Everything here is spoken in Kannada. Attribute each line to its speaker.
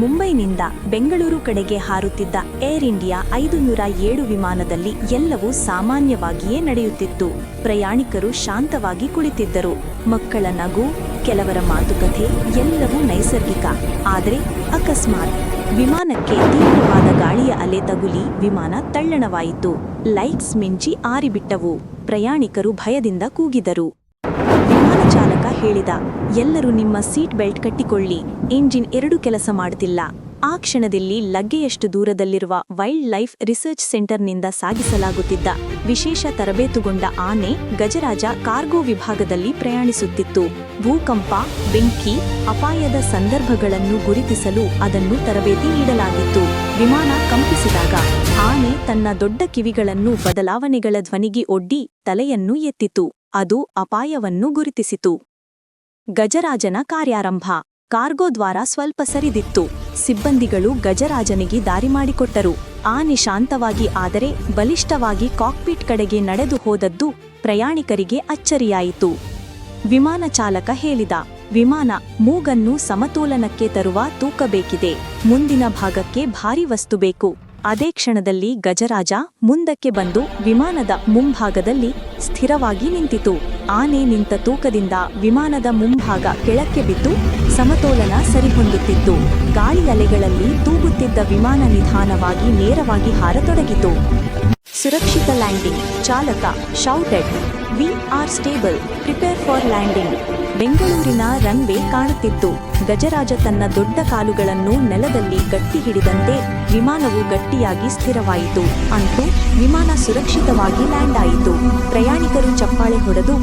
Speaker 1: ಮುಂಬೈನಿಂದ ಬೆಂಗಳೂರು ಕಡೆಗೆ ಹಾರುತ್ತಿದ್ದ ಏರ್ ಇಂಡಿಯಾ 507 ವಿಮಾನದಲ್ಲಿ ಎಲ್ಲವೂ ಸಾಮಾನ್ಯವಾಗಿಯೇ ನಡೆಯುತ್ತಿತ್ತು. ಪ್ರಯಾಣಿಕರು ಶಾಂತವಾಗಿ ಕುಳಿತಿದ್ದರು. ಮಕ್ಕಳ ನಗು, ಕೆಲವರ ಮಾತುಕತೆ ಎಲ್ಲವೂ ನೈಸರ್ಗಿಕ. ಆದರೆ ಅಕಸ್ಮಾತ್ ವಿಮಾನಕ್ಕೆ ತೀವ್ರವಾದ ಗಾಳಿಯ ಅಲೆ ತಗುಲಿ ವಿಮಾನ ತಳ್ಳಣವಾಯಿತು. ಲೈಟ್ಸ್ ಮಿಂಚಿ ಆರಿಬಿಟ್ಟವು. ಪ್ರಯಾಣಿಕರು ಭಯದಿಂದ ಕೂಗಿದರು. ವಿಮಾನ ಚಾಲಕ ಹೇಳಿದ, ಎಲ್ಲರೂ ನಿಮ್ಮ ಸೀಟ್ ಬೆಲ್ಟ್ ಕಟ್ಟಿಕೊಳ್ಳಿ, ಇಂಜಿನ್ 2 ಕೆಲಸ ಮಾಡುತ್ತಿಲ್ಲ. ಆ ಕ್ಷಣದಲ್ಲಿ ಲಗ್ಗೆಯಷ್ಟು ದೂರದಲ್ಲಿರುವ ವೈಲ್ಡ್ ಲೈಫ್ ರಿಸರ್ಚ್ ಸೆಂಟರ್ನಿಂದ ಸಾಗಿಸಲಾಗುತ್ತಿದ್ದ ವಿಶೇಷ ತರಬೇತುಗೊಂಡ ಆನೆ ಗಜರಾಜ ಕಾರ್ಗೋ ವಿಭಾಗದಲ್ಲಿ ಪ್ರಯಾಣಿಸುತ್ತಿತ್ತು. ಭೂಕಂಪ, ಬೆಂಕಿ, ಅಪಾಯದ ಸಂದರ್ಭಗಳನ್ನು ಗುರುತಿಸಲು ಅದನ್ನು ತರಬೇತಿ ನೀಡಲಾಗಿತ್ತು. ವಿಮಾನ ಕಂಪಿಸಿದಾಗ ಆನೆ ತನ್ನ ದೊಡ್ಡ ಕಿವಿಗಳನ್ನು ಬದಲಾವಣೆಗಳ ಧ್ವನಿಗೆ ಒಡ್ಡಿ ತಲೆಯನ್ನು ಎತ್ತಿತು. ಅದು ಅಪಾಯವನ್ನು ಗುರುತಿಸಿತು. ಗಜರಾಜನ ಕಾರ್ಯಾರಂಭ. ಕಾರ್ಗೋ ದ್ವಾರ ಸ್ವಲ್ಪ ಸರಿದಿತ್ತು. ಸಿಬ್ಬಂದಿಗಳು ಗಜರಾಜನಿಗೆ ದಾರಿ ಮಾಡಿಕೊಟ್ಟರು. ಆನೆ ಶಾಂತವಾಗಿ ಆದರೆ ಬಲಿಷ್ಠವಾಗಿ ಕಾಕ್ಪಿಟ್ ಕಡೆಗೆ ನಡೆದು ಹೋದದ್ದು ಪ್ರಯಾಣಿಕರಿಗೆ ಅಚ್ಚರಿಯಾಯಿತು. ವಿಮಾನ ಚಾಲಕ ಹೇಳಿದ, ವಿಮಾನ ಮೂಗನ್ನು ಸಮತೋಲನಕ್ಕೆ ತರುವ ತೂಕ ಬೇಕಿದೆ. ಮುಂದಿನ ಭಾಗಕ್ಕೆ ಭಾರಿ ವಸ್ತು ಬೇಕು. ಅದೇ ಕ್ಷಣದಲ್ಲಿ ಗಜರಾಜ ಮುಂದಕ್ಕೆ ಬಂದು ವಿಮಾನದ ಮುಂಭಾಗದಲ್ಲಿ ಸ್ಥಿರವಾಗಿ ನಿಂತಿತು. ಆನೆ ನಿಂತ ತೂಕದಿಂದ ವಿಮಾನದ ಮುಂಭಾಗ ಕೆಳಕ್ಕೆ ಬಿದ್ದು ಸಮತೋಲನ ಸರಿಹೊಂದುತ್ತಿತ್ತು. ಗಾಳಿ ಅಲೆಗಳಲ್ಲಿ ತೂಗುತ್ತಿದ್ದ ವಿಮಾನ ನಿಧಾನವಾಗಿ ನೇರವಾಗಿ ಹಾರತೊಡಗಿತು. ಸುರಕ್ಷಿತ ಲ್ಯಾಂಡಿಂಗ್. ಚಾಲಕ shouted, we are stable, prepare for landing. ಬೆಂಗಳೂರಿನ ರನ್ವೇ ಕಾಣುತ್ತಿತ್ತು. ಗಜರಾಜ ತನ್ನ ದೊಡ್ಡ ಕಾಲುಗಳನ್ನು ನೆಲದಲ್ಲಿ ಗಟ್ಟಿ ಹಿಡಿದಂತೆ ವಿಮಾನವು ಗಟ್ಟಿಯಾಗಿ ಸ್ಥಿರವಾಯಿತು. ಅಂತೂ ವಿಮಾನ ಸುರಕ್ಷಿತವಾಗಿ ಲ್ಯಾಂಡ್ ಆಯಿತು. ಪ್ರಯಾಣಿಕರು ಚಪ್ಪಾಳೆ ಹೊಡೆದು